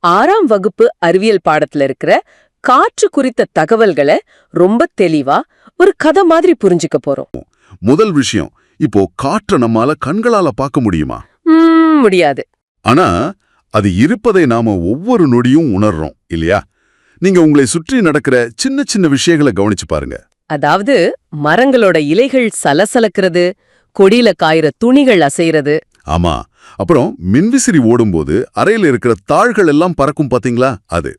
6ஆம் வகுப்பு அறிவியல் பாடத்துல இருக்கிற காற்று குறித்த தகவல்களை ரொம்ப தெளிவா ஒரு கதை மாதிரி புரிஞ்சுக்க போறோம். முதல் விஷயம், இப்போ காற்றை நம்மால கண்களால பார்க்க முடியுமா? முடியாது. ஆனா அது இருப்பதை நாம ஒவ்வொரு நொடியும் உணர்றோம் இல்லையா? நீங்க உங்களை சுற்றி நடக்கிற சின்ன சின்ன விஷயங்களை கவனிச்சு பாருங்க. அதாவது மரங்களோட இலைகள் சலசலக்கிறது, கொடியில காயிற துணிகள் அசைறது. ஆமா. அப்புறம் மின்விசிறி ஓடும்போது அறையில இருக்கிற தாள்கள் எல்லாம் பறக்கும் பாத்தீங்களா? அது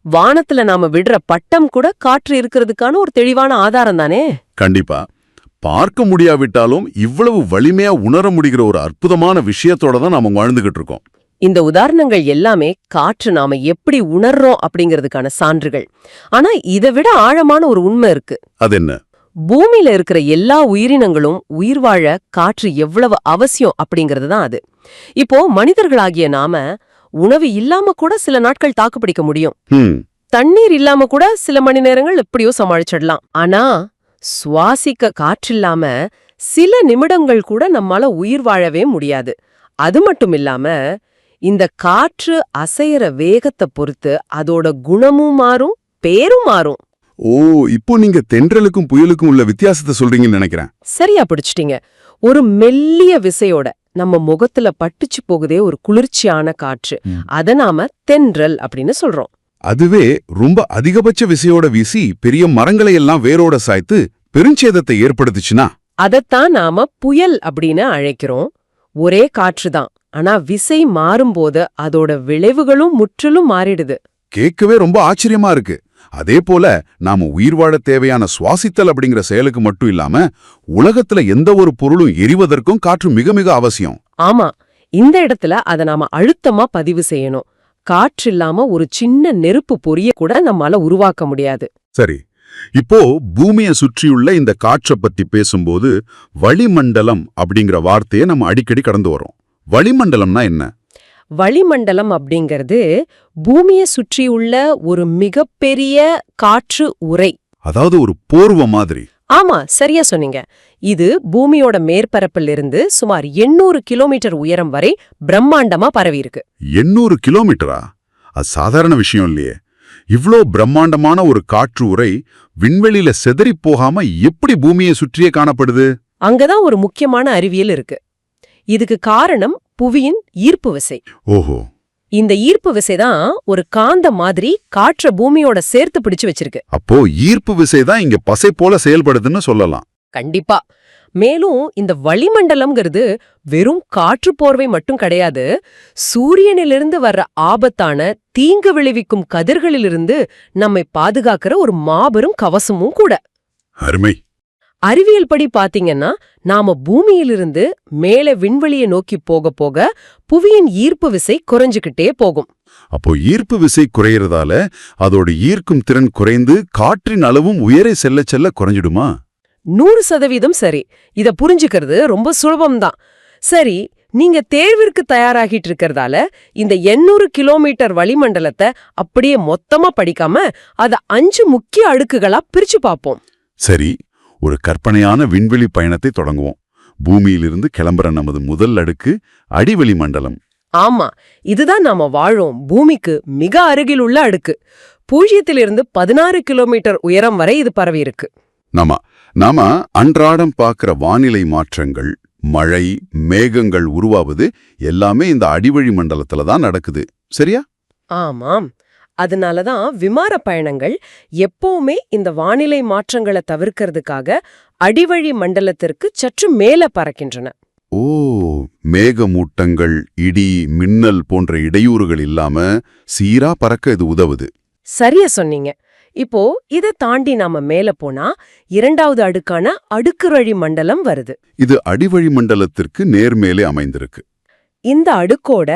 வானத்துல நாம விடுற பட்டம் கூட காற்று இருக்கிறதுக்கான ஒரு தெளிவான ஆதாரம் தானே. கண்டிப்பா. பார்க்க முடியாவிட்டாலும் இவ்வளவு வலிமையா உணர முடிகிற ஒரு அற்புதமான விஷயத்தோட தான் நாம வாழ்ந்துகிட்டு இருக்கோம். இந்த உதாரணங்கள் எல்லாமே காற்று நாம எப்படி உணர்றோம் அப்படிங்கிறதுக்கான சான்றுகள். ஆனா இதை விட ஆழமான ஒரு உண்மை இருக்கு. அது என்ன? பூமியில இருக்கிற எல்லா உயிரினங்களும் உயிர் வாழ காற்று எவ்வளவு அவசியம் அப்படிங்கிறது தான் அது. இப்போ மனிதர்களாகிய நாம உணவு இல்லாம கூட சில நாட்கள் தாக்குப்பிடிக்க முடியும். தண்ணீர் இல்லாம கூட சில மணி நேரங்கள் எப்படியோ சமாளிச்சிடலாம். ஆனா சுவாசிக்க காற்றில்லாம சில நிமிடங்கள் கூட நம்மால உயிர் வாழவே முடியாது. அது மட்டும் இல்லாம இந்த காற்று அசையற வேகத்தை பொறுத்து அதோட குணமும் மாறும், பேரும் மாறும். ஓ, இப்போ நீங்க தென்றலுக்கும் புயலுக்கும் உள்ள வித்தியாசத்தை சொல்றீங்கன்னு நினைக்கிறேன். சரியா பிடிச்சிட்டீங்க. ஒரு மெல்லிய விசையோட நம்ம முகத்துல பட்டுச்சு போகுதே ஒரு குளிர்ச்சியான காற்று, அத நாம தென்றல் அப்படின்னு சொல்றோம். அதுவே ரொம்ப அதிகபட்ச விசையோட வீசி பெரிய மரங்களை எல்லாம் வேரோட சாய்த்து பெருஞ்சேதத்தை ஏற்படுத்துச்சுன்னா அதத்தான் நாம புயல் அப்படின்னு அழைக்கிறோம். ஒரே காற்றுதான், ஆனா விசை மாறும்போது அதோட விளைவுகளும் முற்றிலும் மாறிடுது. கேட்கவே ரொம்ப ஆச்சரியமா இருக்கு. அதே போல நாம உயிர் வாழ தேவையான சுவாசித்தல் அப்படிங்கிற செயலுக்கு மட்டும் இல்லாம உலகத்துல எந்த ஒரு பொருளும் எரிவதற்கும் காற்று மிக மிக அவசியம். ஆமா, இந்த இடத்துல அதை நாம அழுத்தமா பதிவு செய்யணும். காற்று இல்லாம ஒரு சின்ன நெருப்பு பொரிய கூட நம்மால உருவாக்க முடியாது. சரி, இப்போ பூமியை சுற்றியுள்ள இந்த காற்றை பத்தி பேசும்போது வளிமண்டலம் அப்படிங்கிற வார்த்தையை நம்ம அடிக்கடி கடந்து வரோம். வளிமண்டலம்னா என்ன? வளிமண்டலம் அப்படிங்கிறது பூமியை சுற்றியுள்ள ஒரு மிகப்பெரிய காற்று உறை. அதாவது ஒரு போர்வ மாதிரி. ஆமா, சரியா சொன்னீங்க. இது பூமியோட மேற்பரப்பில் இருந்து சுமார் 800 கிலோமீட்டர் உயரம் வரை பிரம்மாண்டமா பரவி இருக்கு. 800 கிலோமீட்டரா? அது சாதாரண விஷயம் இல்லையே. இவ்ளோ பிரம்மாண்டமான ஒரு காற்று உறை விண்வெளியில செதறி போகாம எப்படி பூமியை சுற்றியே காணப்படுது? அங்கதான் ஒரு முக்கியமான அறிவியல் இருக்கு. இதுக்கு காரணம் புவியின் ஈர்ப்பு விசை. ஓஹோ. இந்த ஈர்ப்பு விசைதான் ஒரு காந்த மாதிரி காற்ற பூமியோட சேர்த்து பிடிச்சு வச்சிருக்கு. அப்போ ஈர்ப்பு விசைதான் இங்க பசை போல செயல்படுதுன்னு சொல்லலாம். கண்டிப்பா. மேலும் இந்த வளிமண்டலம்ங்கிறது வெறும் காற்று போர்வை மட்டும் கிடையாது. சூரியனிலிருந்து வர்ற ஆபத்தான தீங்கு விளைவிக்கும் கதிர்களிலிருந்து நம்மை பாதுகாக்கிற ஒரு மாபெரும் கவசமும் கூட. அருமை. அறிவியல் படி பாத்தீங்கன்னா நாம பூமியிலிருந்து மேலே விண்வெளியை நோக்கி போக போக புவியின் ஈர்ப்பு விசை குறைஞ்சுக்கிட்டே போகும். அப்போ ஈர்ப்பு விசை குறையறதால அதோட ஈர்க்கும் திறன் குறைந்து காற்றின் அளவும் உயரே செல்ல செல்ல குறைஞ்சிடுமா? 100% சரி. இத புரிஞ்சுக்கிறது ரொம்ப சுலபம்தான். சரி, நீங்க தேர்விற்கு தயாராகிட்டு இருக்கிறதால இந்த 800 கிலோமீட்டர் வளிமண்டலத்தை அப்படியே மொத்தமா படிக்காம அத 5 முக்கிய அடுக்குகளா பிரிச்சு பார்ப்போம். சரி, ஒரு கற்பனையான விண்வெளி பயணத்தை தொடங்குவோம். பூமியிலிருந்து கிளம்புற நமது முதல் அடுக்கு அடிவெளி மண்டலம். ஆமா, இதுதான் நாம வாழும் பூமிக்கு மிக அருகில் உள்ள அடுக்கு. 0 16 கிலோமீட்டர் உயரம் வரை இது பரவி இருக்கு. நாம அன்றாடம் பார்க்கிற வானிலை மாற்றங்கள், மழை, மேகங்கள் உருவாவது எல்லாமே இந்த அடிவழி மண்டலத்துல தான் நடக்குது. சரியா? ஆமாம். அதனாலதான் விமான பயணங்கள் எப்பவுமே இந்த வானிலை மாற்றங்களை தவிர்க்கிறதுக்காக அடிவழி மண்டலத்திற்கு சற்று மேல பறக்கின்றன. ஓ, மேகமூட்டங்கள், இடி, மின்னல் போன்ற இடையூறுகள் இல்லாம சீரா பறக்க இது உதவுது. சரியா சொன்னீங்க. இப்போ இதை தாண்டி நாம மேல போனா 2வது அடுக்கான அடுக்குவழி மண்டலம் வருது. இது அடிவழி மண்டலத்திற்கு நேர்மேலே அமைந்திருக்கு. இந்த அடுக்கோட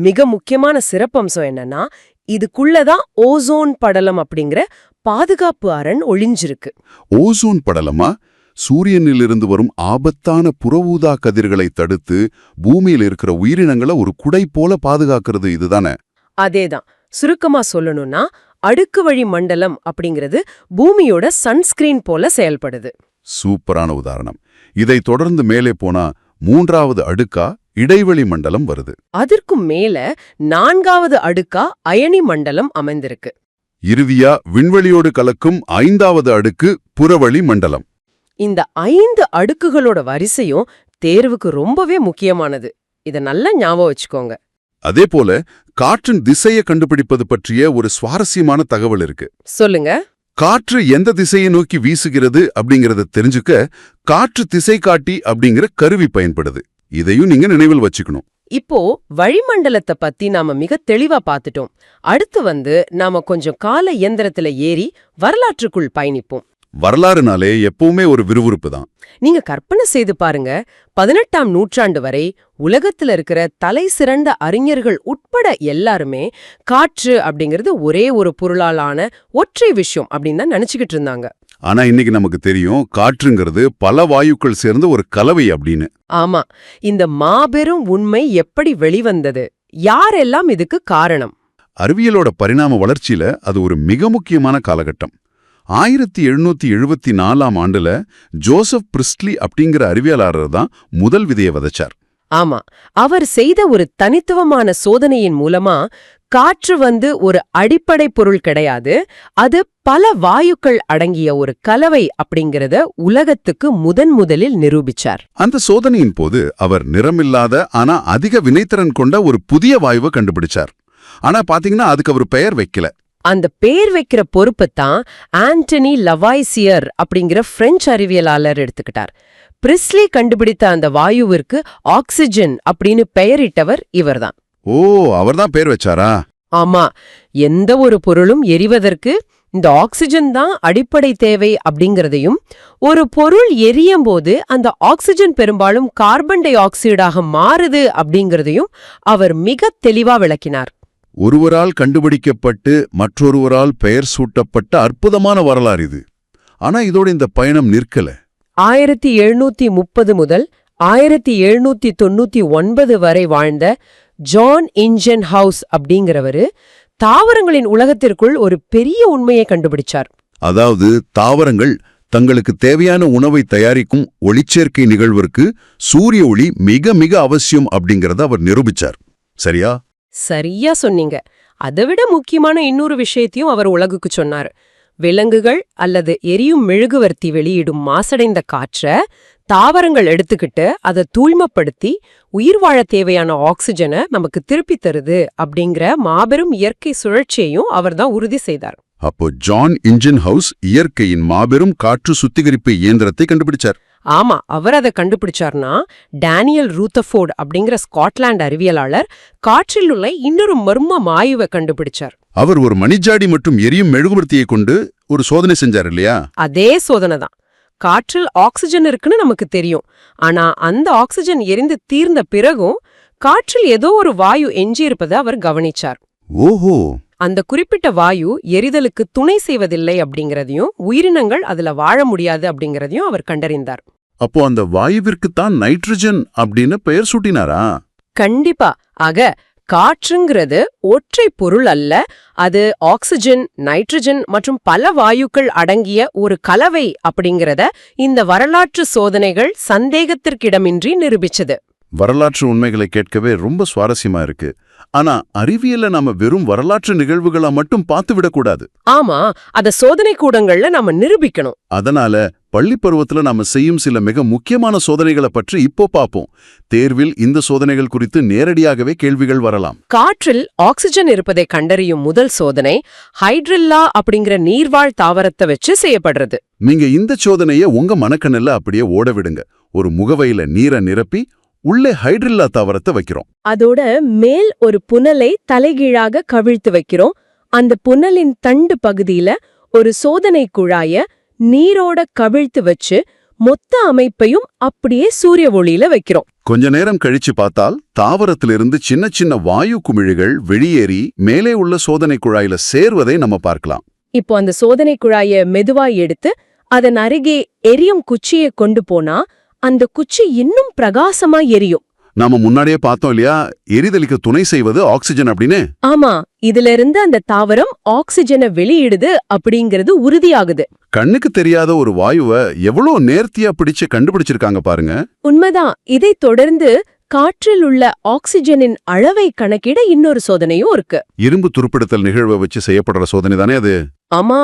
மிக முக்கியமான சிறப்பம்சம் என்னன்னா, இதுக்குள்ளதான் ஓசோன் படலம் அப்படிங்கிற பாதுகாப்பு அரண் ஒளிஞ்சிருக்கு. ஓசோன் படலமா? சூரியனிலிருந்து வரும் ஆபத்தான புறஊதா கதிர்களை தடுத்து பூமியில் இருக்கிற உயிரினங்களை ஒரு குடை போல பாதுகாக்கிறது இதுதானே? அதேதான். சுருக்கமா சொல்லணும்னா அடுக்கு வழி மண்டலம் அப்படிங்கிறது பூமியோட சன்ஸ்கிரீன் போல செயல்படுது. சூப்பரான உதாரணம். இதை தொடர்ந்து மேலே போனா 3வது அடுக்கா இடைவெளி மண்டலம் வருது. அதற்கும் மேல 4வது அடுக்கா அயனி மண்டலம் அமைந்திருக்கு. இறுதியா விண்வெளியோடு கலக்கும் 5வது அடுக்கு புறவளி மண்டலம். இந்த 5 அடுக்குகளோட வரிசையும் தேர்வுக்கு ரொம்பவே முக்கியமானது. இத நல்லா ஞாபகம் வச்சுக்கோங்க. அதே போல காற்றின் திசையை கண்டுபிடிப்பது பற்றிய ஒரு சுவாரஸ்யமான தகவல் இருக்கு. சொல்லுங்க. காற்று எந்த திசையை நோக்கி வீசுகிறது அப்படிங்கறத தெரிஞ்சுக்க காற்று திசை காட்டி அப்படிங்கிற கருவி பயன்படுது. இதையும் நீங்க நினைவில் வச்சுக்கணும். இப்போ வளிமண்டலத்தை பத்தி நாம மிக தெளிவா பார்த்துட்டோம். அடுத்து நாம கொஞ்சம் கால இயந்திரத்துல ஏறி வரலாற்றுக்குள் பயணிப்போம். வரலாறுனாலே எப்பவுமே ஒரு விறுவிறுப்பு தான். நீங்க கற்பனை செய்து பாருங்க, 18ஆம் நூற்றாண்டு வரை உலகத்துல இருக்கிற தலை சிறந்த அறிஞர்கள் உட்பட எல்லாருமே காற்று அப்படிங்கிறது ஒரே ஒரு பொருளாலான ஒற்றை விஷயம் அப்படின்னு தான் நினைச்சுக்கிட்டு இருந்தாங்க. ஆனா இன்னைக்கு நமக்கு தெரியும், காற்றுங்கிறது பல வாயுக்கள் சேர்ந்த ஒரு கலவை அப்படின்னு. ஆமா, இந்த மாபெரும் உண்மை எப்படி வெளிவந்தது? யாரெல்லாம் இதுக்கு காரணம்? அறிவியலோட பரிணாம வளர்ச்சியில அது ஒரு மிக முக்கியமான காலகட்டம். 1774ஆம் ஆண்டுல ஜோசப் பிரிஸ்ட்லி அப்படிங்கிற அறிவியலாளர் தான் முதல் விதையை விதைச்சார். ஆமா, அவர் செய்த ஒரு தனித்துவமான சோதனையின் மூலமா காற்று ஒரு அடிப்படை பொருள் கிடையாது, அது பல வாயுக்கள் அடங்கிய ஒரு கலவை அப்படிங்கறத உலகத்துக்கு முதலில் நிரூபிச்சார். அந்த சோதனையின் போது அவர் நிறமில்லாத ஆனா அதிக வினைத்திறன் கொண்ட ஒரு புதிய வாயுவை கண்டுபிடிச்சார். ஆனா பாத்தீங்கன்னா அதுக்கு அவர் பெயர் வைக்கல. அந்த பேர் வைக்கிற பொறுப்பைத்தான் ஆண்டனி லவாய்சியர் அப்படிங்கிற பிரெஞ்சு அறிவியலாளர் எடுத்துக்கிட்டார். பிரிஸ்லி கண்டுபிடித்த அந்த வாயுவிற்கு ஆக்சிஜன் அப்படின்னு பெயரிட்டவர் இவர்தான். ஓ, அவர்தான் பேர் வச்சாரா? ஆமா, எந்த ஒரு பொருளும் எரிவதற்கு இந்த ஆக்சிஜன் தான் அடிப்படை தேவை அப்படிங்கறதையும், ஒரு பொருள் எரியும் போது அந்த ஆக்சிஜன் பெரும்பாலும் கார்பன் டை ஆக்சைடாக மாறுது அப்படிங்கறதையும் அவர் மிக தெளிவா விளக்கினார். ஒருவரால் கண்டுபிடிக்கப்பட்டு மற்றொருவரால் பெயர் சூட்டப்பட்ட அற்புதமான வரலாறு இது. ஆனா இதோட இந்த பயணம் நிற்கல. 1730 முதல் 1799 வரை வாழ்ந்த ஜான் இன்ஜென்ஹவுஸ் அப்படிங்கிறவரு தாவரங்களின் உலகத்திற்குள் ஒரு பெரிய உண்மையை கண்டுபிடிச்சார். அதாவது தாவரங்கள் தங்களுக்கு தேவையான உணவை தயாரிக்கும் ஒளிச்சேர்க்கை நிகழ்விற்கு சூரிய ஒளி மிக மிக அவசியம் அப்படிங்கறத அவர் நிரூபிச்சார். சரியா? சரியா சொன்னீங்க. அதைவிட முக்கியமான இன்னொரு விஷயத்தையும் அவர் உலகுக்கு சொன்னார். விலங்குகள் அல்லது எரியும் மெழுகுவர்த்தி வெளியிடும் மாசடைந்த காற்றை தாவரங்கள் எடுத்துக்கிட்டு அதை தூய்மைப்படுத்தி உயிர் வாழ தேவையான ஆக்சிஜனை நமக்கு திருப்பி தருது அப்படிங்கிற மாபெரும் இயற்கை சுழற்சியையும் அவர்தான் உறுதி செய்தார். அப்போ ஜான் இன்ஜென்ஹவுஸ் இயற்கையின் மாபெரும் காற்று சுத்திகரிப்பு இயந்திரத்தை கண்டுபிடிச்சார். ஆமா, அவர் அதை கண்டுபிடிச்சார்னா டேனியல் ரூதர்ஃபோர்ட் அப்படிங்கிற ஸ்காட்லாந்து அறிவியலாளர் காற்றில் உள்ள இன்னொரு மர்ம மாயுவை கண்டுபிடிச்சார். அவர் ஒரு மணிஜாடி மற்றும் எரியும் மெழுகுவர்த்தியை கொண்டு ஒரு சோதனை செஞ்சார் இல்லையா? அதே சோதனை தான். காற்றில் ஆக்சிஜன் இருக்குன்னு நமக்கு தெரியும். ஆனா அந்த ஆக்சிஜன் எரிந்து தீர்ந்த பிறகும் காற்றில் ஏதோ ஒரு வாயு எஞ்சியிருப்பதை அவர் கவனிச்சார். ஓஹோ! அந்த குறிப்பிட்ட வாயு எரிதலுக்கு துணை செய்வதில்லை அப்படிங்கறதையும், உயிரினங்கள் அதுல வாழ முடியாது அப்படிங்கறதையும் அவர் கண்டறிந்தார். அப்போ அந்த வாயுவிற்குத்தான் நைட்ரஜன் அப்படின்னு பெயர் சூட்டினாரா? கண்டிப்பா. ஆக காற்றுங்கிறது ஒற்றை பொருள் அல்ல, அது ஆக்சிஜன், நைட்ரஜன் மற்றும் பல வாயுக்கள் அடங்கிய ஒரு கலவை அப்படிங்கறத இந்த வரலாற்று சோதனைகள் சந்தேகத்திற்கிடமின்றி நிரூபிச்சது. வரலாற்று உண்மைகளை கேட்கவே ரொம்ப சுவாரஸ்யமா இருக்கு. ஆனா அறிவியல்ல நாம வெறும் வரலாற்று நிகழ்வுகளா மட்டும் பார்த்து விடக்கூடாது. ஆமா, அத சோதனை கூடங்கள்ல நாம நிரூபிக்கணும். அதனால பள்ளி பருவத்துல நாம செய்யும் சில மிக முக்கியமான சோதனைகளை பற்றி இப்போ பார்ப்போம். தேர்வில் இந்த சோதனைகள் குறித்து நேரடியாகவே கேள்விகள் வரலாம். காற்றில் ஆக்சிஜன் இருப்பதை கண்டறியும் முதல் சோதனை ஹைட்ரில்லா அப்படிங்கிற நீர்வாழ் தாவரத்தை வச்சு செய்யப்படுறது. நீங்க இந்த சோதனையை உங்க மனக்கண்ணில் அப்படியே ஓட விடுங்க. ஒரு முகவையில நீரை நிரப்பி உள்ளே ஹைட்ரில்லா தாவரத்தை வைக்கிறோம். அதோட மேல் ஒரு புனலை தலைகீழாக கவிழ்த்து வைக்கிறோம். அந்த புனலின் தண்டு பகுதியில ஒரு சோதனை குழாய நீரோட கவிழ்த்து வச்சு மொத்த அமைப்பையும் அப்படியே சூரிய ஒளியில வைக்கிறோம். கொஞ்ச நேரம் கழிச்சு பார்த்தால் தாவரத்திலிருந்து சின்ன சின்ன வாயு குமிழிகள் வெளியேறி மேலே உள்ள சோதனை குழாயில சேர்வதை நம்ம பார்க்கலாம். இப்போ அந்த சோதனை குழாய மெதுவா எடுத்து அதன் அருகே எரியும் குச்சியை கொண்டு போனா அந்த குச்சி இன்னும் பிரகாசமா எரியும். நாம முன்னாடியே பார்த்தோம் இல்லையா, எரிதலுக்கு துணை செய்வது ஆக்சிஜன் அப்படின்னு. ஆமா, இதுல இருந்து அந்த தாவரம் ஆக்சிஜனை வெளியிடுது அப்படிங்கிறது உறுதியாகுது. கண்ணுக்கு தெரியாத ஒரு வாயுவை எவ்வளவு நேர்த்தியா பிடிச்சு கண்டுபிடிச்சிருக்காங்க பாருங்க. உண்மைதான். இதை தொடர்ந்து காற்றில் உள்ள ஆக்சிஜனின் அளவை கணக்கிட இன்னொரு சோதனையும் இருக்கு. இரும்பு துருப்பிடித்தல் நிகழ்வை வச்சு செய்யப்படுற சோதனை தானே அது? ஆமா,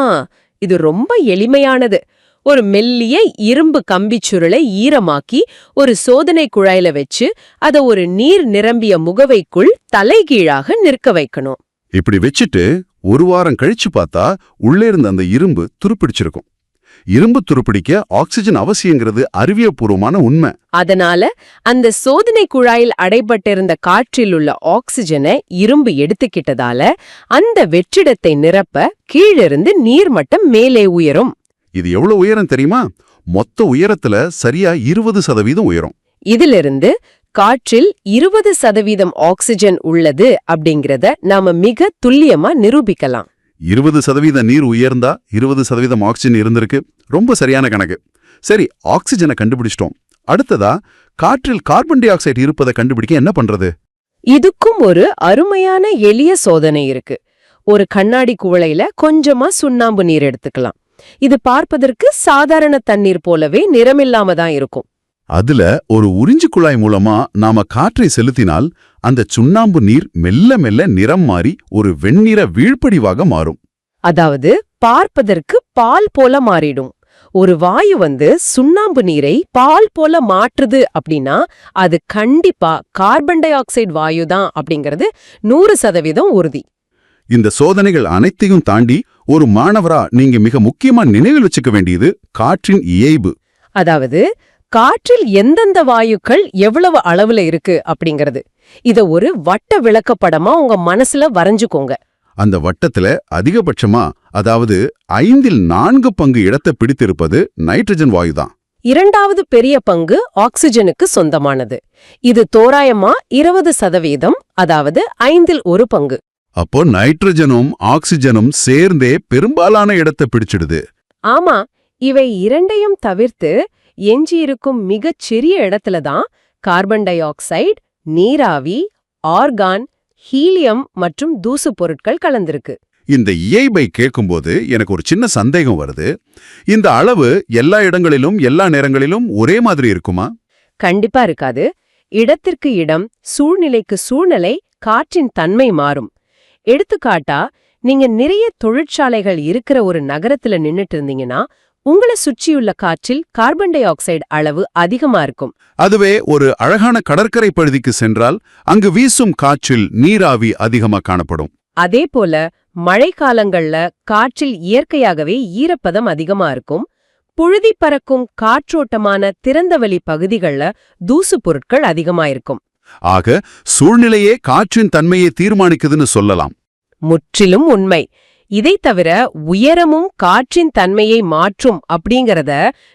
இது ரொம்ப எளிமையானது. ஒரு மெல்லிய இரும்பு கம்பிச் சுருளை ஈரமாக்கி ஒரு சோதனை குழாயில வச்சு அத ஒரு நீர் நிரம்பிய முகவைக்குள் தலைகீழாக நிற்க வைக்கணும். இப்படி வச்சுட்டு ஒரு வாரம் கழிச்சு பார்த்தா உள்ளே இருந்த அந்த இரும்பு துருப்பிடிச்சிருக்கும். இரும்பு துருப்பிடிக்க ஆக்சிஜன் அவசியங்கிறது அறிவியப்பூர்வமான உண்மை. அதனால அந்த சோதனை குழாயில் அடைபட்டிருந்த காற்றில் உள்ள ஆக்சிஜனை இரும்பு எடுத்துக்கிட்டதால அந்த வெற்றிடத்தை நிரப்ப கீழிருந்து நீர்மட்டம் மேலே உயரும். இது எவ்வளவு உயரம் தெரியுமா? மொத்த உயரத்துல சரியா 20% உயரம். இதிலிருந்து காற்றில் 20% ஆக்சிஜன் உள்ளது அப்படிங்கறத நாம மிக துல்லியமா நிரூபிக்கலாம். 20% நீர் உயர்ந்தா 20% ஆக்சிஜன் இருந்திருக்கு. ரொம்ப சரியான கணக்கு. சரி, ஆக்சிஜனை கண்டுபிடிச்சிட்டோம். அடுத்ததா காற்றில் கார்பன் டை ஆக்சைடு இருப்பதை கண்டுபிடிக்க என்ன பண்றது? இதுக்கும் ஒரு அருமையான எளிய சோதனை இருக்கு. ஒரு கண்ணாடி குவளையில கொஞ்சமா சுண்ணாம்பு நீர் எடுத்துக்கலாம். இது பார்ப்பதற்கு சாதாரண தண்ணீர் போலவே நிறமில்லாம தான் இருக்கும். அதுல ஒரு உறிஞ்சு குழாய் மூலமா நாம காற்றை செலுத்தினால் அந்த சுண்ணாம்பு நீர் மெல்ல மெல்ல நிறம் மாறி ஒரு வெண்ணிற வீழ்படிவாக மாறும். அதாவது பார்ப்பதற்கு பால் போல மாறிடும். ஒரு வாயு சுண்ணாம்பு நீரை பால் போல மாற்றுது அப்படின்னா அது கண்டிப்பா கார்பன் டை ஆக்சைடு வாயு தான் அப்படிங்கிறது 100% உறுதி. இந்த சோதனைகள் அனைத்தையும் தாண்டி ஒரு மாணவரா நீங்க மிக முக்கியமா நினைவில் வச்சுக்க வேண்டியது காற்றின் இயைபு. அதாவது காற்றில் எந்தெந்த வாயுக்கள் எவ்வளவு அளவுல இருக்கு அப்படிங்கிறது. இத ஒரு வட்ட விளக்கப்படமா உங்க மனசுல வரைஞ்சுக்கோங்க. அந்த வட்டத்துல அதிகபட்சமா, அதாவது 4 பங்கு இடத்தை பிடித்திருப்பது நைட்ரஜன் வாயுதான். இரண்டாவது பெரிய பங்கு ஆக்சிஜனுக்கு சொந்தமானது. இது தோராயமா 20%, அதாவது 1/5 பங்கு. அப்போ நைட்ரஜனும் ஆக்சிஜனும் சேர்ந்தே பெரும்பாலான இடத்தை பிடிச்சிடுது. ஆமா, இவை இரண்டையும் தவிர்த்து எஞ்சியிருக்கும் மிகச் சிறிய இடத்துல தான் கார்பன் டை ஆக்சைடு, நீராவி, ஆர்கான், ஹீலியம் மற்றும் தூசு பொருட்கள் கலந்திருக்கு. இந்த இயைபை கேட்கும்போது எனக்கு ஒரு சின்ன சந்தேகம் வருது. இந்த அளவு எல்லா இடங்களிலும் எல்லா நேரங்களிலும் ஒரே மாதிரி இருக்குமா? கண்டிப்பா இருக்காது. இடத்திற்கு இடம், சூழ்நிலைக்கு சூழ்நிலை, காற்றின் தன்மை மாறும். எடுத்துக்காட்டா, நீங்க நிறைய தொழிற்சாலைகள் இருக்கிற ஒரு நகரத்துல நின்னுட்டு இருந்தீங்கன்னா உங்களை சுற்றியுள்ள காற்றில் கார்பன் டை ஆக்சைடு அளவு அதிகமா இருக்கும். அதுவே ஒரு அழகான கடற்கரை பகுதிக்கு சென்றால் அங்கு வீசும் காற்றில் நீராவி அதிகமா காணப்படும். அதே போல மழைக்காலங்கள்ல காற்றில் இயற்கையாகவே ஈரப்பதம் அதிகமா இருக்கும். புழுதி பறக்கும் காற்றோட்டமான திறந்தவெளி பகுதிகள்ல தூசு பொருட்கள் அதிகமா இருக்கும். ஆக சூழ்நிலையே காற்றின் தன்மையை தீர்மானிக்குதுன்னு சொல்லலாம். முற்றிலும் உண்மை. இதை தவிர உயரமும் காற்றின் தன்மையை மாற்றும் அப்படிங்கறத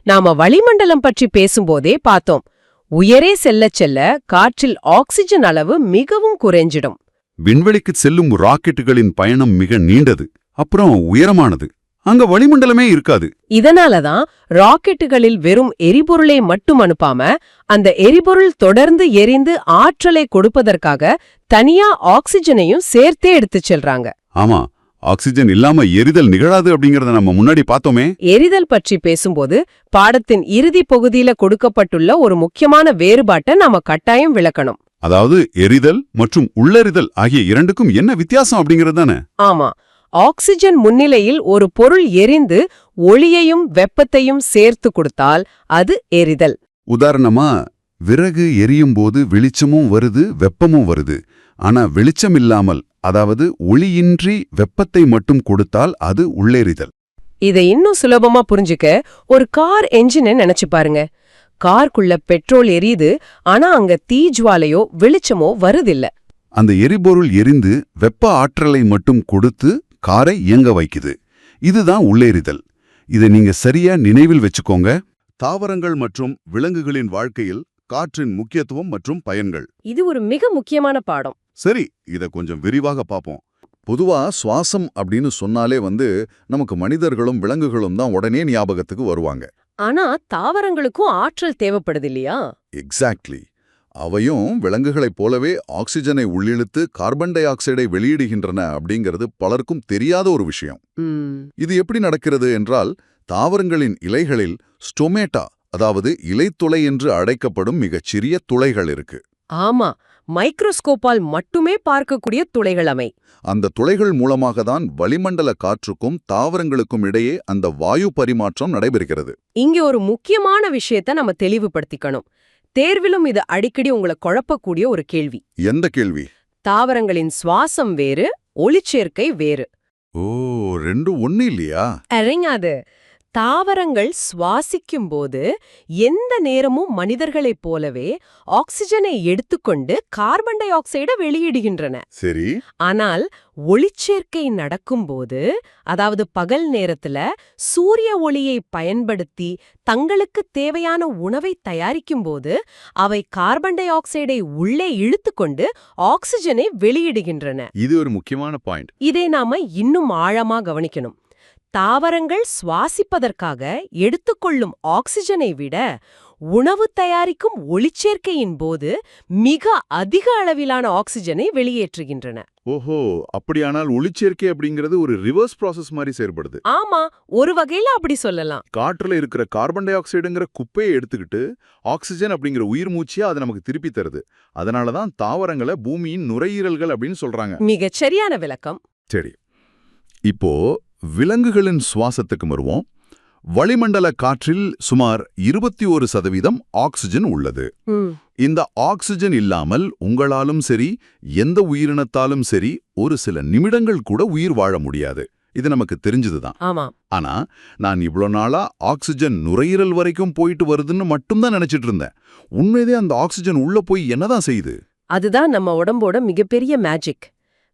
நாம வளிமண்டலம் பற்றி பேசும்போதே பார்த்தோம். உயரே செல்லச் செல்ல காற்றில் ஆக்சிஜன் அளவு மிகவும் குறைஞ்சிடும். விண்வெளிக்கு செல்லும் ராக்கெட்டுகளின் பயணம் மிக நீண்டது, அப்புறம் உயரமானது. அங்க வளிமண்டலமே இருக்காது. இதனாலதான் ராக்கெட்டுகளில் வெறும் எரிபொருளை மட்டும் அனுப்பாம அந்த எரிபொருள் தொடர்ந்து எரிந்து ஆற்றலை கொடுப்பதற்காக தனியா ஆக்சிஜனையும் சேர்த்தே எடுத்துச் செல்றாங்க. ஆமா, ஆக்சிஜன் இல்லாம எரிதல் நிகழாது அப்படிங்கறத நம்ம முன்னாடி பார்த்தோமே. எரிதல் பற்றி பேசும்போது பாடத்தின் இறுதி பகுதியில கொடுக்கப்பட்டுள்ள ஒரு முக்கியமான வேறுபாட்டை நாம கட்டாயம் விளக்கணும். அதாவது எரிதல் மற்றும் உள்ளெரிதல் ஆகிய இரண்டுக்கும் என்ன வித்தியாசம் அப்படிங்கிறது தானே? ஆமா, ஆக்சிஜன் முன்னிலையில் ஒரு பொருள் எரிந்து ஒளியையும் வெப்பத்தையும் சேர்த்து கொடுத்தால் அது எரிதல். உதாரணமா, விறகு எரியும் போது வெளிச்சமும் வருது, வெப்பமும் வருது. ஆனா வெளிச்சம் இல்லாமல், அதாவது ஒளியின்றி வெப்பத்தை மட்டும் கொடுத்தால் அது உள்ளெரிதல். இதை இன்னும் சுலபமா புரிஞ்சுக்க ஒரு கார் என்ஜினை நினைச்சு பாருங்க. கார்க்குள்ள பெட்ரோல் எரியுது, ஆனா அங்க தீஜ்வாலையோ வெளிச்சமோ வருதில்ல. அந்த எரிபொருள் எரிந்து வெப்ப ஆற்றலை மட்டும் கொடுத்து காரை இயங்க வைக்குது. இதுதான் உள்ளெரிதல். இதை நீங்க சரியா நினைவில் வச்சுக்கோங்க. தாவரங்கள் மற்றும் விலங்குகளின் வாழ்க்கையில் காற்றின் முக்கியத்துவம் மற்றும் பயன்கள். இது ஒரு மிக முக்கியமான பாடம். சரி, இத கொஞ்சம் விரிவாக பார்ப்போம். பொதுவா சுவாசம் அப்படின்னு சொன்னாலே நமக்கு மனிதர்களும் விலங்குகளும் தான் உடனே ஞாபகத்துக்கு வருவாங்க. ஆனா தாவரங்களுக்கும் ஆற்றல் தேவைப்படுது இல்லையா? எக்ஸாக்ட்லி. அவையும் விலங்குகளைப் போலவே ஆக்சிஜனை உள்ளிழுத்து கார்பன் டை ஆக்சைடை வெளியிடுகின்றன அப்படிங்கிறது பலருக்கும் தெரியாத ஒரு விஷயம். இது எப்படி நடக்கிறது என்றால், தாவரங்களின் இலைகளில் ஸ்டொமேட்டா, அதாவது இலைத்துளை என்று அழைக்கப்படும் மிகச்சிறிய துளைகள் இருக்கு. ஆமா, மைக்ரோஸ்கோப்பால் மட்டுமே பார்க்கக்கூடிய துளைகள் அமை. அந்த துளைகள் மூலமாக தான் வளிமண்டல காற்றுக்கும் தாவரங்களுக்கும் இடையே அந்த வாயு பரிமாற்றம் நடைபெறுகிறது. இங்க ஒரு முக்கியமான விஷயத்த நம்ம தெளிவுபடுத்திக்கணும். தேர்விலும் இது அடிக்கடி உங்களை குழப்பக்கூடிய ஒரு கேள்வி. எந்த கேள்வி? தாவரங்களின் சுவாசம் வேறு, ஒளிச்சேர்க்கை வேறு. ஓ, ரெண்டும் ஒண்ணு இல்லையா? அறிஞாது. தாவரங்கள் சுவாசிக்கும் போது எந்த நேரமும் மனிதர்களைப் போலவே ஆக்சிஜனை எடுத்துக்கொண்டு கார்பன் டை ஆக்சைடை வெளியிடுகின்றன. சரி. ஆனால் ஒளிச்சேர்க்கை நடக்கும்போது, அதாவது பகல் நேரத்துல சூரிய ஒளியை பயன்படுத்தி தங்களுக்கு தேவையான உணவை தயாரிக்கும்போது அவை கார்பன் டை ஆக்சைடை உள்ளே இழுத்துக்கொண்டு ஆக்சிஜனை வெளியிடுகின்றன. இது ஒரு முக்கியமான பாயிண்ட். இதை நாம இன்னும் ஆழமா கவனிக்கணும். தாவரங்கள் சுவாசிப்பதற்காக எடுத்துக்கொள்ளும் ஆக்சிஜனை விட உணவு தயாரிக்கும் ஒளிச்சேர்க்கையின் போது மிக அதிக அளவிலான ஆக்சிஜனை வெளியேற்றுகின்றன. ஓஹோ, அப்படியானால் ஒளிச்சேர்க்கை அப்படிங்கிறது ஒரு ரிவர்ஸ் ப்ராசஸ் மாதிரி செயல்படுது. ஆமா, ஒரு வகையில அப்படி சொல்லலாம். காற்றுல இருக்கிற கார்பன் டை ஆக்சைடுங்கிற குப்பையை எடுத்துக்கிட்டு ஆக்சிஜன் அப்படிங்கிற உயிர் மூச்சியா அது நமக்கு திருப்பி தருது. அதனாலதான் தாவரங்களை பூமியின் நுரையீரல்கள் அப்படின்னு சொல்றாங்க. மிகச் சரியான விளக்கம். சரி, இப்போ விலங்குகளின் சுவாசத்துக்கு வருவோம். வளிமண்டல காற்றில் சுமார் 21% ஆக்சிஜன் உள்ளது. இந்த ஆக்சிஜன் இல்லாமல் உங்களாலும் சரி, எந்த உயிரினத்தாலும் சரி, ஒரு சில நிமிடங்கள் கூட உயிர் வாழ முடியாது. இது நமக்கு தெரிஞ்சதுதான். ஆமா. ஆனா நான் இவ்ளோ நாளா ஆக்சிஜன் நுரையீரல் வரைக்கும் போயிட்டு வருதுன்னு மட்டும்தான் நினைச்சிட்டு இருந்தேன். உண்மையிலே அந்த ஆக்சிஜன் உள்ள போய் என்னதான் செய்யுது? அதுதான் நம்ம உடம்போட மிகப்பெரிய மேஜிக்.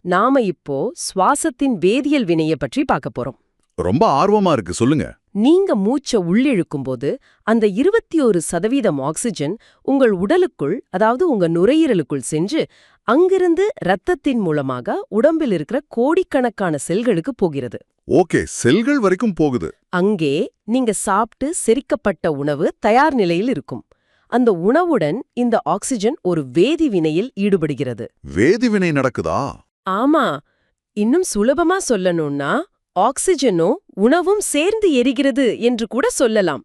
நாம இப்போ சுவாசத்தின் வேதியியல் வினைய பற்றி பார்க்க போறோம். ரொம்ப ஆர்வமா இருக்கு, சொல்லுங்க. நீங்க மூச்ச உள்ளிழுக்கும்போது அந்த 21% ஆக்சிஜன் உங்கள் உடலுக்குள், அதாவது உங்க நுரையீரலுக்குள் சென்று அங்கிருந்து இரத்தத்தின் மூலமாக உடம்பில் இருக்கிற கோடிக்கணக்கான செல்களுக்கு போகிறது. ஓகே, செல்கள் வரைக்கும் போகுது. அங்கே நீங்க சாப்பிட்டு செரிக்கப்பட்ட உணவு தயார் நிலையில் இருக்கும். அந்த உணவுடன் இந்த ஆக்சிஜன் ஒரு வேதிவினையில் ஈடுபடுகிறது. வேதிவினை நடக்குதா? ஆமா. இன்னும் சுலபமா சொல்லணும்னா, ஆக்சிஜனும் உணவும் சேர்ந்து எரிகிறது என்று கூட சொல்லலாம்.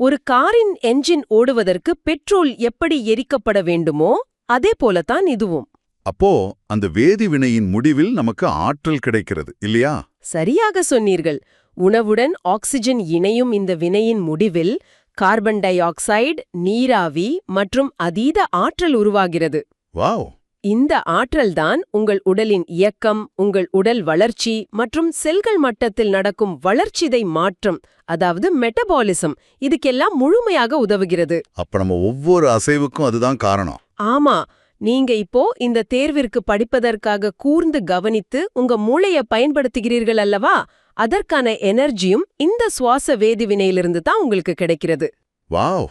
ஒரு காரின் என்ஜின் ஓடுவதற்கு பெட்ரோல் எப்படி எரிக்கப்பட வேண்டுமோ அதே போலத்தான் இதுவும். அப்போ அந்த வேதிவினையின் முடிவில் நமக்கு ஆற்றல் கிடைக்கிறது இல்லையா? சரியாக சொன்னீர்கள். உணவுடன் ஆக்சிஜன் இணையும் இந்த வினையின் முடிவில் கார்பன் டை ஆக்சைடு, நீராவி மற்றும் அதீத ஆற்றல் உருவாகிறது. வாவ்! இந்த ஆற்றல்தான் உங்கள் உடலின் இயக்கம், உங்கள் உடல் வளர்ச்சி மற்றும் செல்கள் மட்டத்தில் நடக்கும் வளர்ச்சிதை மாற்றம், அதாவது மெட்டபாலிசம், இதுக்கெல்லாம் முழுமையாக உதவுகிறது. அப்ப நம்ம ஒவ்வொரு அசைவுக்கும் அதுதான் காரணம். ஆமா. நீங்க இப்போ இந்த தேர்விற்கு படிப்பதற்காக கூர்ந்து கவனித்து உங்க மூளைய பயன்படுத்துகிறீர்கள் அல்லவா? அதற்கான எனர்ஜியும் இந்த சுவாச வேதிவினையிலிருந்து தான் உங்களுக்கு கிடைக்கிறது. வாவ்!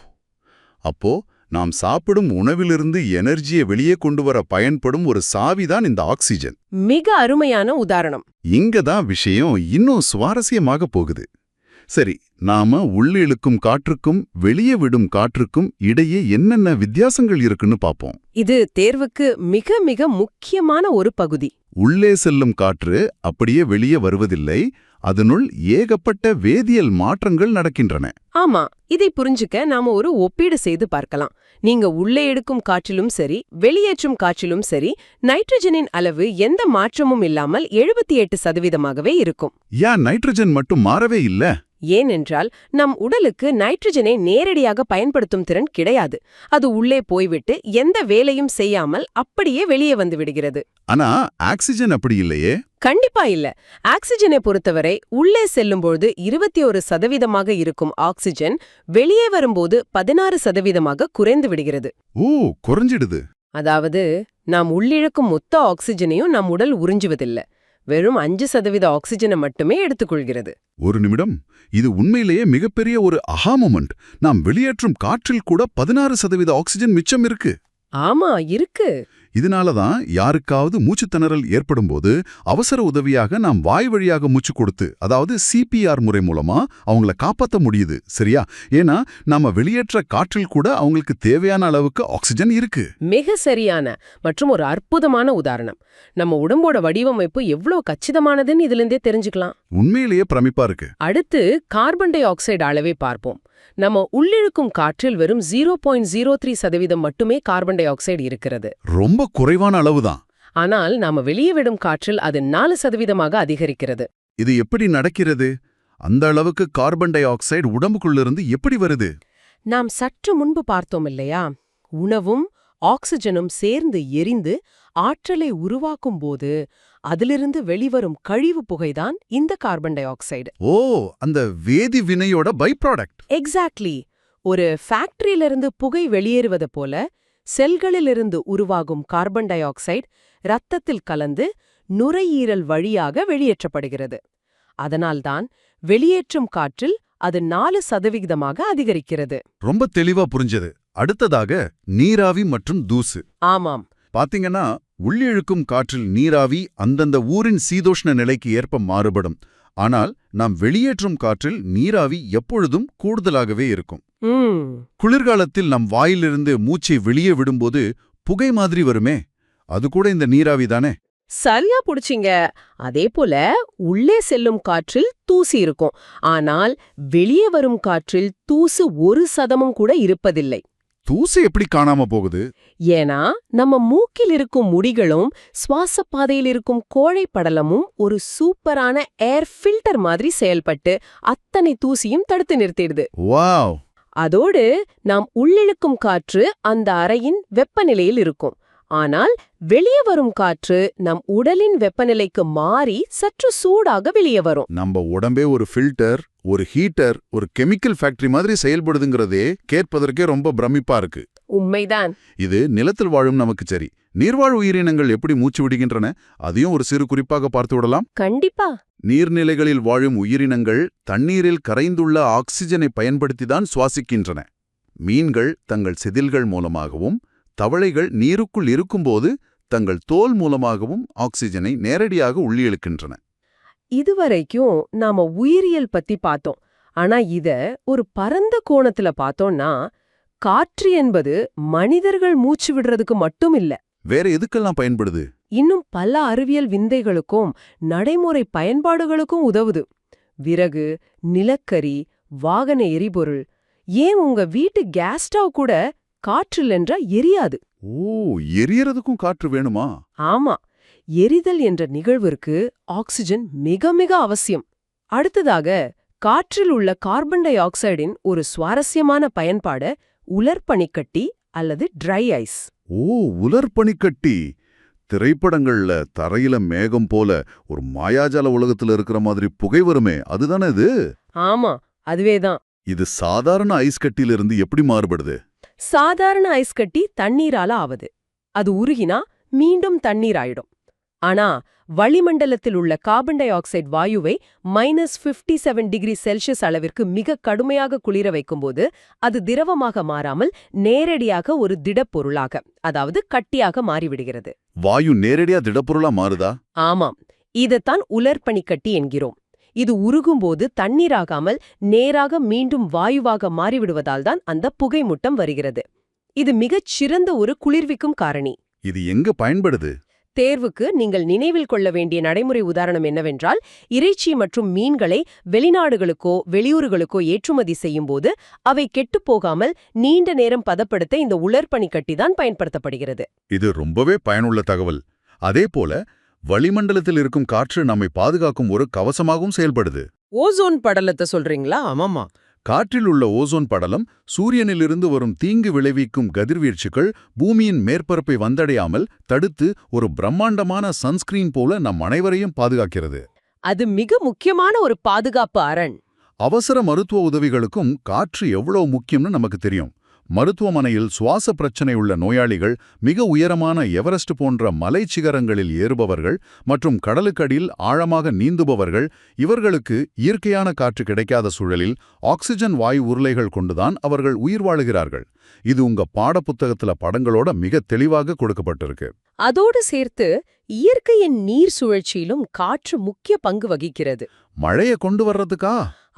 அப்போ நாம் சாப்பிடும் உணவிலிருந்து எனர்ஜியை வெளியே கொண்டு வர பயன்படும் ஒரு சாவிதான் இந்த ஆக்சிஜன். மிக அருமையான உதாரணம். இங்க தான் விஷயம் இன்னும் சுவாரஸ்யமாக போகுது. சரி, நாம உள்ளிழுக்கும் காற்றுக்கும் வெளியே விடும் காற்றுக்கும் இடையே என்னென்ன வித்தியாசங்கள் இருக்குன்னு பாப்போம். இது தேர்வுக்கு மிக மிக முக்கியமான ஒரு பகுதி. உள்ளே செல்லும் காற்று அப்படியே வெளியே வருவதில்லை, அதனுள் ஏகப்பட்ட வேதியியல் மாற்றங்கள் நடக்கின்றன. ஆமா, இதை புரிஞ்சுக்க நாம ஒரு ஒப்பீடு செய்து பார்க்கலாம். நீங்க உள்ளே எடுக்கும் காற்றிலும் சரி, வெளியேற்றும் காற்றிலும் சரி, நைட்ரஜனின் அளவு எந்த மாற்றமும் இல்லாமல் 78%ஆகவே இருக்கும். ஏன் நைட்ரஜன் மட்டும் மாறவே இல்ல? ஏனென்றால் நம் உடலுக்கு நைட்ரஜனை நேரடியாக பயன்படுத்தும் திறன் கிடையாது. அது உள்ளே போய்விட்டு எந்த வேலையும் செய்யாமல் அப்படியே வெளியே வந்து விடுகிறது. ஆனா ஆக்சிஜன் அப்படி இல்லையே. கண்டிப்பா இல்ல. ஆக்சிஜனை பொறுத்தவரை உள்ளே செல்லும்போது 21% இருக்கும் ஆக்சிஜன் வெளியே வரும்போது 16% குறைந்து விடுகிறது. ஓ, குறைஞ்சிடுது. அதாவது நாம் உள்ளிழக்கும் மொத்த ஆக்சிஜனையும் நம் உடல் உறிஞ்சுவதில்லை. வெறும் 5% ஆக்சிஜனை மட்டுமே எடுத்துக்கொள்கிறது. ஒரு நிமிடம், இது உண்மையிலேயே மிகப்பெரிய ஒரு அஹா மொமெண்ட். நாம் வெளியேற்றும் காற்றில் கூட 16% ஆக்சிஜன் மிச்சம் இருக்கு. ஆமா, இருக்கு. இதனாலதான் யாருக்காவது மூச்சுத்திணறல் ஏற்படும்போது அவசர உதவியாக நாம் வாய் வழியாக மூச்சு கொடுத்து, அதாவது சிபிஆர் முறை மூலமா அவங்கள காப்பாற்ற முடியுது. சரியா? ஏன்னா நாம வெளியேற்ற காற்றில் கூட அவங்களுக்கு தேவையான அளவுக்கு ஆக்சிஜன் இருக்கு. மிக சரியான மற்றும் ஒரு அற்புதமான உதாரணம். நம்ம உடம்போட வடிவமைப்பு எவ்வளவு கச்சிதமானதுன்னு இதுல இருந்தே தெரிஞ்சுக்கலாம். உண்மையிலேயே பிரமிப்பா இருக்கு. அடுத்து கார்பன் டை ஆக்சைடு அளவை பார்ப்போம். நம்ம உள்ளிழுக்கும் காற்றில் வெறும் 0.03% மட்டுமே கார்பன் டை ஆக்சைடு இருக்கிறது. ரொம்ப குறைவான அளவுதான். ஆனால் நாம வெளியே விடும் காற்றில் அது 4% அதிகரிக்கிறது. இது எப்படி நடக்கிறது? அந்த அளவுக்கு கார்பன் டை ஆக்சைடு உடம்புக்குள்ளிருந்து எப்படி வருது? நாம் சற்று முன்பு பார்த்தோம் இல்லையா? உணவும் ஆக்சிஜனும் சேர்ந்து எரிந்து ஆற்றலை உருவாக்கும் போது அதிலிருந்து வெளிவரும் கழிவு புகைதான் இந்த கார்பன் டை ஆக்சைடு. ஓ, அந்த வேதி வினையோட பை ப்ராடக்ட். எக்ஸாக்ட்லி. ஒரு ஃபேக்டரியிலிருந்து புகை வெளியேறுவது போல செல்களிலிருந்து உருவாகும் கார்பன் டை ஆக்சைடு இரத்தத்தில் கலந்து நுரையீரல் வழியாக வெளியேற்றப்படுகிறது. அதனால்தான் வெளியேற்றும் காற்றில் அது 4% அதிகரிக்கிறது. ரொம்ப தெளிவா புரிஞ்சது. அடுத்ததாக நீராவி மற்றும் தூசு. ஆமாம். பாத்தீங்கன்னா உள்ளிழுக்கும் காற்றில் நீராவி அந்தந்த ஊரின் சீதோஷ்ண நிலைக்கு ஏற்ப மாறுபடும். ஆனால் நாம் வெளியேற்றும் காற்றில் நீராவி எப்பொழுதும் கூடுதலாகவே இருக்கும். குளிர்காலத்தில் நம் வாயிலிருந்து மூச்சை வெளியே விடும்போது புகை மாதிரி வருமே, அது கூட இந்த நீராவி தானே? சரியா புடிச்சிங்க. அதே போல உள்ளே செல்லும் காற்றில் தூசி இருக்கும். ஆனால் வெளியே வரும் காற்றில் தூசு 1% கூட இருப்பதில்லை. தூசு எப்படி காணாம போகுது? ஏன்னா நம்ம மூக்கில் இருக்கும் முடிகளும் சுவாச பாதையில் இருக்கும் கோழை படலமும் ஒரு சூப்பரான ஏர் ஃபில்டர் மாதிரி செயல்பட்டு அத்தனை தூசியும் தடுத்து நிறுத்திடுது. வாவ்! அதோடு நாம் உள்ளிழுக்கும் காற்று அந்த அறையின் வெப்பநிலையில் இருக்கும். ஆனால் வெளியே வரும் காற்று நம் உடலின் வெப்பநிலைக்கு மாறி சற்று சூடாக வெளியே வரும். நம்ம உடம்பே ஒரு ஃபில்டர், ஒரு ஹீட்டர், ஒரு கெமிக்கல் ஃபேக்டரி மாதிரி செயல்படுதுங்கிறதே கேட்பதற்கே ரொம்ப பிரமிப்பா இருக்கு. உண்மைதான். இது நிலத்தில் வாழும் நமக்கு சரி. நீர்வாழ் உயிரினங்கள் எப்படி மூச்சு விடுகின்றன, அதையும் ஒரு சிறு குறிப்பாக பார்த்து விடலாம். கண்டிப்பா. நீர்நிலைகளில் வாழும் உயிரினங்கள் தண்ணீரில் கரைந்துள்ள ஆக்சிஜனை பயன்படுத்திதான் சுவாசிக்கின்றன. மீன்கள் தங்கள் செதில்கள் மூலமாகவும், தவளைகள் நீருக்குள் இருக்கும்போது தங்கள் தோல் மூலமாகவும் ஆக்சிஜனை நேரடியாக உள்ளிழுக்கின்றன. இதுவரைக்கும் நாம உயிரியல் பத்தி பார்த்தோம். ஆனா இத ஒரு பரந்த கோணத்துல பார்த்தோம்னா, காற்று என்பது மனிதர்கள் மூச்சு விடுறதுக்கு மட்டும் இல்ல. வேற எதுக்கெல்லாம் பயன்படுது? இன்னும் பல அறிவியல் விந்தைகளுக்கும் நடைமுறை பயன்பாடுகளுக்கும் உதவுது. விறகு, நிலக்கரி, வாகன எரிபொருள், ஏன் உங்க வீட்டு கேஸ் ஸ்டவ் கூட காற்றில்லென்றா எரியாது. ஓ, எரியறதுக்கும் காற்று வேணுமா? ஆமா. எரிதல் என்ற நிகழ்விற்கு ஆக்சிஜன் மிக மிக அவசியம். அடுத்ததாக காற்றில் உள்ள கார்பன் டை ஆக்சைடின் ஒரு சுவாரஸ்யமான பயன்பாட உலர்பனிக்கட்டி அல்லது ட்ரை ஐஸ். ஓ, உலர்பனிக்கட்டி. திரைப்படங்கள்ல தரையில மேகம் போல ஒரு மாயாஜால உலகத்துல இருக்கிற மாதிரி புகை வருமே, அதுதானே இது? ஆமா, அதுவேதான். இது சாதாரண ஐஸ் கட்டியிலிருந்து எப்படி மாறுபடுது? சாதாரண ஐஸ் கட்டி தண்ணீரால ஆவது. அது உருகினா மீண்டும் தண்ணீர் ஆயிடும். ஆனா வளிமண்டலத்தில் உள்ள கார்பன் டை ஆக்சைடு வாயுவை -57°C அளவிற்கு மிக கடுமையாக குளிர வைக்கும்போது அது திரவமாக மாறாமல் நேரடியாக ஒரு திடப்பொருளாக, அதாவது கட்டியாக மாறிவிடுகிறது. வாயு நேரடியா திடப்பொருளா மாறுதா? ஆமாம். இதத்தான் உலர்பனிக்கட்டி என்கிறோம். இது உருகும்போது தண்ணீராகாமல் நேராக மீண்டும் வாயுவாக மாறிவிடுவதால் தான் அந்த புகைமூட்டம் வருகிறது. இது மிகச் சிறந்த ஒரு குளிர்விக்கும் காரணி. இது எங்க பயன்படுது? தேர்வுக்கு நீங்கள் நினைவில் கொள்ள வேண்டிய நடைமுறை உதாரணம் என்னவென்றால், இறைச்சி மற்றும் மீன்களை வெளிநாடுகளுக்கோ வெளியூர்களுக்கோ ஏற்றுமதி செய்யும்போது அவை கெட்டுப்போகாமல் நீண்ட நேரம் பதப்படுத்த இந்த உலர்பனிக்கட்டி தான் பயன்படுத்தப்படுகிறது. இது ரொம்பவே பயனுள்ள தகவல். அதே போல வளிமண்டலத்தில் இருக்கும் காற்று நம்மை பாதுகாக்கும் ஒரு கவசமாகவும் செயல்படுது. ஓசோன் படலத்தை சொல்றீங்களா? ஆமாமா. காற்றில் உள்ள ஓசோன் படலம் சூரியனிலிருந்து வரும் தீங்கு விளைவிக்கும் கதிர்வீழ்ச்சிகள் பூமியின் மேற்பரப்பை வந்தடையாமல் தடுத்து ஒரு பிரம்மாண்டமான சன்ஸ்கிரீன் போல நம் அனைவரையும் பாதுகாக்கிறது. அது மிக முக்கியமான ஒரு பாதுகாப்பு அரண். அவசர மருத்துவ உதவிகளுக்கும் காற்று எவ்வளவு முக்கியம்னு நமக்கு தெரியும். மருத்துவமனையில் சுவாச பிரச்சனை உள்ள நோயாளிகள், மிக உயரமான எவரெஸ்ட் போன்ற மலை சிகரங்களில் ஏறுபவர்கள் மற்றும் கடலுக்கடியில் ஆழமாக நீந்துபவர்கள், இவர்களுக்கு இயற்கையான காற்று கிடைக்காத சூழலில் ஆக்சிஜன் வாயு உருளைகள் கொண்டுதான் அவர்கள் உயிர் வாழுகிறார்கள். இது உங்க பாடப்புத்தகத்துல படங்களோட மிக தெளிவாக கொடுக்கப்பட்டிருக்கு. அதோடு சேர்த்து இயற்கையின் நீர் சுழற்சியிலும் காற்று முக்கிய பங்கு வகிக்கிறது. மழையை கொண்டு வர்றதுக்கா?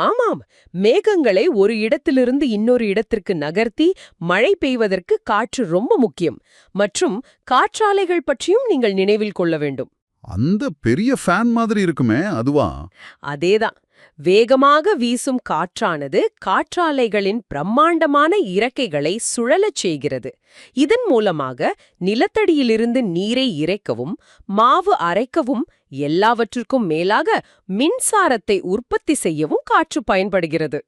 ஆமாம். மேகங்களை ஒரு இடத்திலிருந்து இன்னொரு இடத்திற்கு நகர்த்தி மழை பெய்வதற்கு காற்று ரொம்ப முக்கியம். மற்றும் காற்றாலைகள் பற்றியும் நீங்கள் நினைவில் கொள்ள வேண்டும். அந்த பெரிய ஃபேன் மாதிரி இருக்குமே, அதுவா? அதேதான். வேகமாக வீசும் காற்றானது காற்றாலைகளின் பிரம்மாண்டமான இறக்கைகளை சுழலச் செய்கிறது. இதன் மூலமாக நிலத்தடியிலிருந்து நீரை இறைக்கவும் மாவு அரைக்கவும் எல்லாவற்றிற்கும் மேலாக மின்சாரத்தை உற்பத்தி செய்யவும் காற்று பயன்படுகிறது.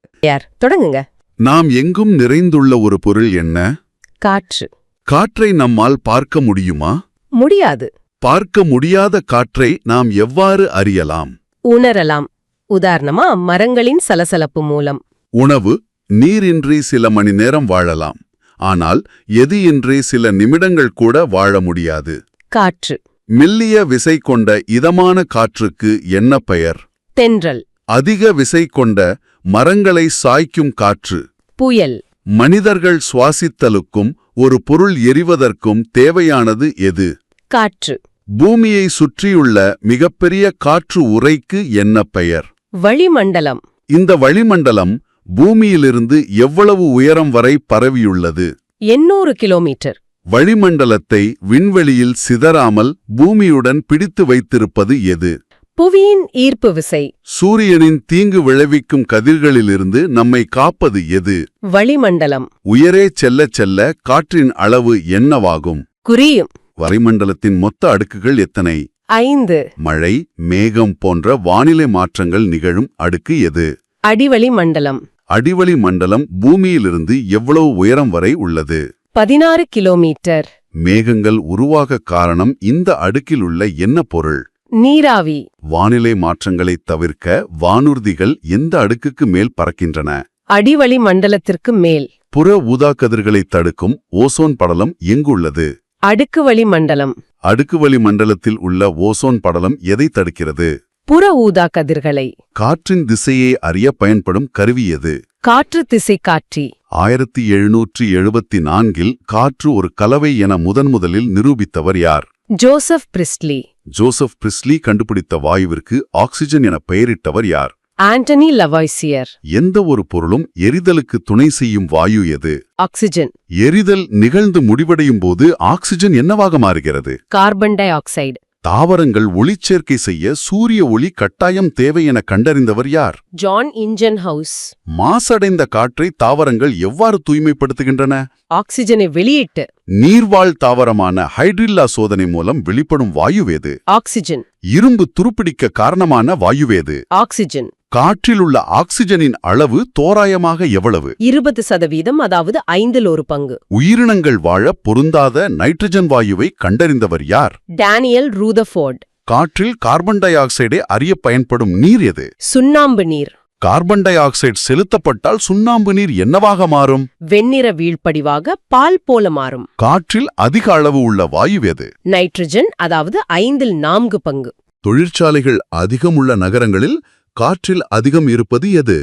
தொடங்குங்க. நாம் எங்கும் நிறைந்துள்ள ஒரு பொருள் என்ன? காற்று. காற்றை நம்மால் பார்க்க முடியுமா? முடியாது. பார்க்க முடியாத காற்றை நாம் எவ்வாறு அறியலாம்? உணரலாம். உதாரணமா மரங்களின் சலசலப்பு மூலம். உணவு, நீரின்றி சில மணி நேரம் வாழலாம். ஆனால் எது இன்றி சில நிமிடங்கள் கூட வாழ முடியாது. காற்று. மெல்லிய விசை கொண்ட இதமான காற்றுக்கு என்ன பெயர்? தென்றல். அதிக விசை கொண்ட மரங்களை சாய்க்கும் காற்று? புயல். மனிதர்கள் சுவாசித்தலுக்கும் ஒரு பொருள் எரிவதற்கும் தேவையானது எது? காற்று. பூமியை சுற்றியுள்ள மிகப்பெரிய காற்று உறைக்கு என்ன பெயர்? வளிமண்டலம். இந்த வளிமண்டலம் பூமியிலிருந்து எவ்வளவு உயரம் வரை பரவியுள்ளது? 800 கிலோமீட்டர். வளிமண்டலத்தை விண்வெளியில் சிதறாமல் பூமியுடன் பிடித்து வைத்திருப்பது எது? புவியின் ஈர்ப்பு விசை. சூரியனின் தீங்கு விளைவிக்கும் கதிர்களிலிருந்து நம்மை காப்பது எது? வளிமண்டலம். உயரே செல்லச் செல்ல காற்றின் அளவு என்னவாகும்? குறியும். வளிமண்டலத்தின் மொத்த அடுக்குகள் எத்தனை? 5. மழை, மேகம் போன்ற வானிலை மாற்றங்கள் நிகழும் அடுக்கு எது? அடிவளி மண்டலம். அடிவளி மண்டலம் பூமியிலிருந்து எவ்வளவு உயரம் வரை உள்ளது? 16 கிலோமீட்டர். மேகங்கள் உருவாக காரணம் இந்த அடுக்கில் உள்ள என்ன பொருள்? நீராவி. வானிலை மாற்றங்களைத் தவிர்க்க வானூர்திகள் எந்த அடுக்குக்கு மேல் பறக்கின்றன? அடிவளி மண்டலத்திற்கு மேல். புற ஊதாக்கதிர்களைத் தடுக்கும் ஓசோன் படலம் எங்குள்ளது? அடுக்குவளி மண்டலம். அடுக்குவளி மண்டலத்தில் உள்ள ஓசோன் படலம் எதை தடுக்கிறது? புற ஊதா கதிர்களை. காற்றின் திசையை அறிய பயன்படும் கருவி எது? காற்று திசை காற்றி. 1774இல் காற்று ஒரு கலவை என முதன்முதலில் நிரூபித்தவர் யார்? Joseph priestly. ஜோசப் பிரிஸ்ட்லி கண்டுபிடித்த வாயுவிற்கு ஆக்சிஜன் என பெயரிட்டவர் யார்? ஆண்டனி லவாய்சியர். எந்த ஒரு பொருளும் எரிதலுக்கு துணை செய்யும் வாயு எது? ஆக்சிஜன். எரிதல் நிகழ்ந்து முடிவடையும் போது ஆக்சிஜன் என்னவாக மாறுகிறது? Carbon di oxide. தாவரங்கள் ஒளிச்சேர்க்கை செய்ய சூரிய ஒளி கட்டாயம் தேவை என கண்டறிந்தவர் யார்? John இன்ஜன் house. மாசடைந்த காற்றை தாவரங்கள் எவ்வாறு தூய்மைப்படுத்துகின்றன? ஆக்சிஜனை வெளியிட்டு. நீர்வாழ் தாவரமான ஹைட்ரில்லா சோதனை மூலம் வெளிப்படும் வாயுவேது? ஆக்சிஜன். இரும்பு துருப்பிடிக்க காரணமான வாயுவேது? ஆக்சிஜன். காற்றிலுள்ள ஆக்சிஜனின் அளவு தோராயமாக எவ்வளவு? 20%, அதாவது 1/5 பங்கு. உயிரினங்கள் வாழ பொருந்தாத நைட்ரஜன் வாயுவை கண்டறிந்தவர் யார்? Daniel Rutherford. காற்றில் கார்பன் டை ஆக்சைடை அறிய பயன்படும் நீர் எது? சுண்ணாம்பு நீர். கார்பன் டை ஆக்சைடு செலுத்தப்பட்டால் சுண்ணாம்பு நீர் என்னவாக மாறும்? வெண்ணிற வீழ்படிவாக பால் போல மாறும். காற்றில் அதிக அளவு உள்ள வாயுவேது? நைட்ரஜன், அதாவது 4/5 பங்கு. தொழிற்சாலைகள் அதிகமுள்ள நகரங்களில் காற்றில் அதிகம் இருப்பது எது?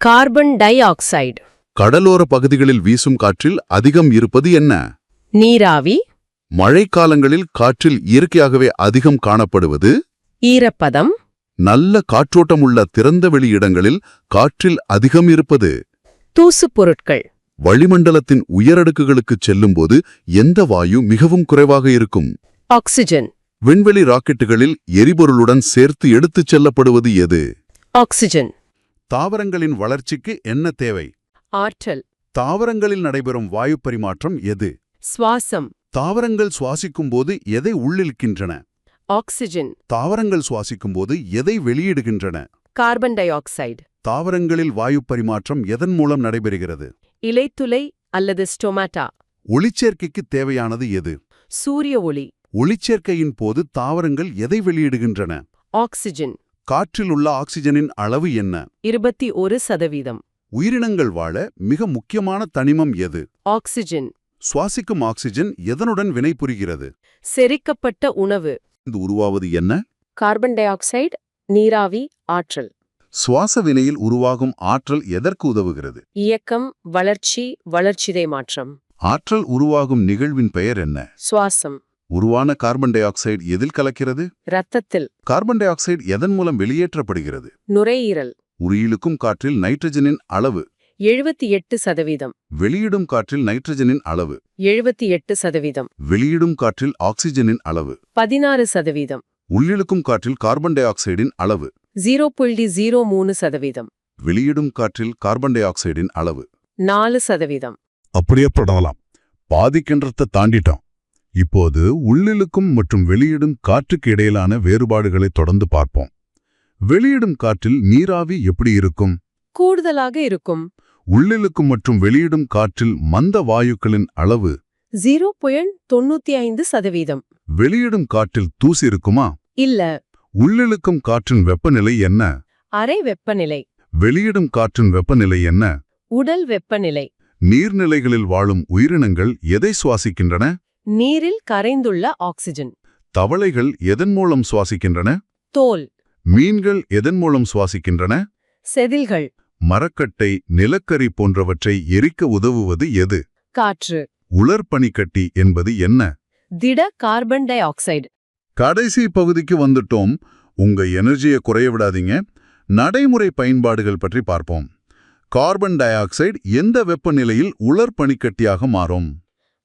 Carbon di oxide. கடலோர பகுதிகளில் வீசும் காற்றில் அதிகம் இருப்பது என்ன? நீராவி. மழைக்காலங்களில் காற்றில் இயற்கையாகவே அதிகம் காணப்படுவது? ஈரப்பதம். நல்ல காற்றோட்டமுள்ள திறந்தவெளி இடங்களில் காற்றில் அதிகம் இருப்பது? தூசுப் பொருட்கள். வளிமண்டலத்தின் உயரடுக்குகளுக்குச் செல்லும்போது எந்த வாயு மிகவும் குறைவாக இருக்கும்? ஆக்சிஜன். விண்வெளி ராக்கெட்டுகளில் எரிபொருளுடன் சேர்த்து எடுத்துச் செல்லப்படுவது எது? ஆக்சிஜன். தாவரங்களின் வளர்ச்சிக்கு என்ன தேவை? ஆற்றல். தாவரங்களில் நடைபெறும் வாயு பரிமாற்றம் எது? சுவாசம். தாவரங்கள் சுவாசிக்கும்போது எதை உள்ளிழுக்கின்றன? ஆக்சிஜன். தாவரங்கள் சுவாசிக்கும்போது எதை வெளியிடுகின்றன? Carbon di oxide. தாவரங்களில் வாயு பரிமாற்றம் எதன் மூலம் நடைபெறுகிறது? இலைத்துளை அல்லது ஸ்டொமாட்டா. ஒளிச்சேர்க்கைக்கு தேவையானது எது? சூரிய ஒளி. ஒளிச்சேர்க்கையின் போது தாவரங்கள் எதை வெளியிடுகின்றன? ஆக்சிஜன். காற்றில் உள்ள ஆக்சிஜனின் அளவு என்ன? 21%. உயிரினங்கள் வாழ மிக முக்கியமான தனிமம் எது? ஆக்சிஜன். சுவாசிக்கும் ஆக்சிஜன் எதனுடன் வினைபுரிகிறது? செரிக்கப்பட்ட உணவு. இது உருவாவது என்ன? கார்பன் டை ஆக்சைடு, நீராவி, ஆற்றல். சுவாச வினையில் உருவாகும் ஆற்றல் எதற்கு உதவுகிறது? இயக்கம், வளர்ச்சி, வளர்ச்சிதை மாற்றம். ஆற்றல் உருவாகும் நிகழ்வின் பெயர் என்ன? சுவாசம். உருவான கார்பன் டை ஆக்சைடு எதில் கலக்கிறது? இரத்தத்தில். கார்பன் டை ஆக்சைடு எதன் மூலம் வெளியேற்றப்படுகிறது? நுரையீரல். உயிரிழுக்கும் காற்றில் நைட்ரஜனின் அளவு? 78%. வெளியிடும் காற்றில் நைட்ரஜனின் அளவு? 78%. வெளியிடும் காற்றில் ஆக்சிஜனின் அளவு? 16%. உள்ளிழுக்கும் காற்றில் கார்பன் டை ஆக்சைடின் அளவு? 0.03%. வெளியிடும் காற்றில் கார்பன் டை ஆக்சைடின் அளவு 4%. அப்படியே தொடரலாம். பாதிக்கின்றத தாண்டிட்டோம். இப்போது உள்ளிழுக்கும் மற்றும் வெளியிடும் காற்றுக்கு இடையிலான வேறுபாடுகளை தொடர்ந்து பார்ப்போம். வெளியிடும் காற்றில் நீராவி எப்படி இருக்கும்? கூடுதலாக இருக்கும். உள்ளிழுக்கும் மற்றும் வெளியிடும் காற்றில் மந்த வாயுக்களின் அளவு 0.95%. வெளியிடும் காற்றில் தூசி இருக்குமா? இல்ல. உள்ளிழுக்கும் காற்றின் வெப்பநிலை என்ன? அறை வெப்பநிலை. வெளியிடும் காற்றின் வெப்பநிலை என்ன? உடல் வெப்பநிலை. நீர்நிலைகளில் வாழும் உயிரினங்கள் எதை சுவாசிக்கின்றன? நீரில் கரைந்துள்ள ஆக்சிஜன். தவளைகள் எதன் மூலம் சுவாசிக்கின்றன? தோல். மீன்கள் எதன் மூலம் சுவாசிக்கின்றன? செதில்கள். மரக்கட்டை, நிலக்கரி போன்றவற்றை எரிக்க உதவுவது எது? காற்று. உலர்பனிக்கட்டி என்பது என்ன? திட கார்பன் டை ஆக்சைடு. கடைசி பகுதிக்கு வந்துட்டோம். உங்க எனர்ஜியை குறைய விடாதீங்க. நடைமுறை பயன்பாடுகள் பற்றி பார்ப்போம். கார்பன் டை ஆக்சைடு எந்த வெப்பநிலையில் உலர்பனிக்கட்டியாக மாறும்?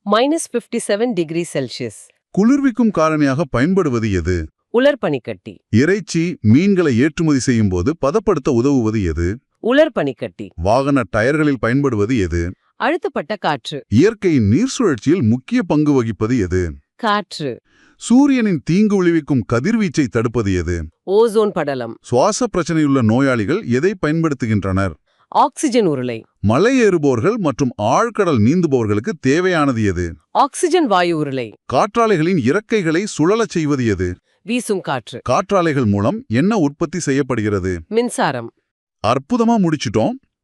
-57°C. குளிர்விக்கும் காரணியாக பயன்படுவது எது? உலர்பனிக்கட்டி. இறைச்சி, மீன்களை ஏற்றுமதி செய்யும் போது பதப்படுத்த உதவுவது எது? உலர்பனிக்கட்டி. வாகன டயர்களில் பயன்படுவது எது? அழுத்தப்பட்ட காற்று. இயற்கையின் நீர் சுழற்சியில் முக்கிய பங்கு வகிப்பது எது? காற்று. சூரியனின் தீங்கு விளைவிக்கும் கதிர்வீச்சை தடுப்பது எது? ஓசோன் படலம். சுவாச பிரச்சனையுள்ள நோயாளிகள் எதை பயன்படுத்துகின்றனர்? ஆக்சிஜன் உருளை. மலை ஏறுபவர்கள் மற்றும் ஆழ்கடல் நீந்துபவர்களுக்கு தேவையானது எது? ஆக்சிஜன் வாயு உருளை. காற்றாலைகளின் இறக்கைகளை சுழலச் செய்வது எது? வீசும் காற்று. காற்றாலைகள் மூலம் என்ன உற்பத்தி செய்யப்படுகிறது? மின்சாரம். அற்புதமா முடிச்சிட்டோம்.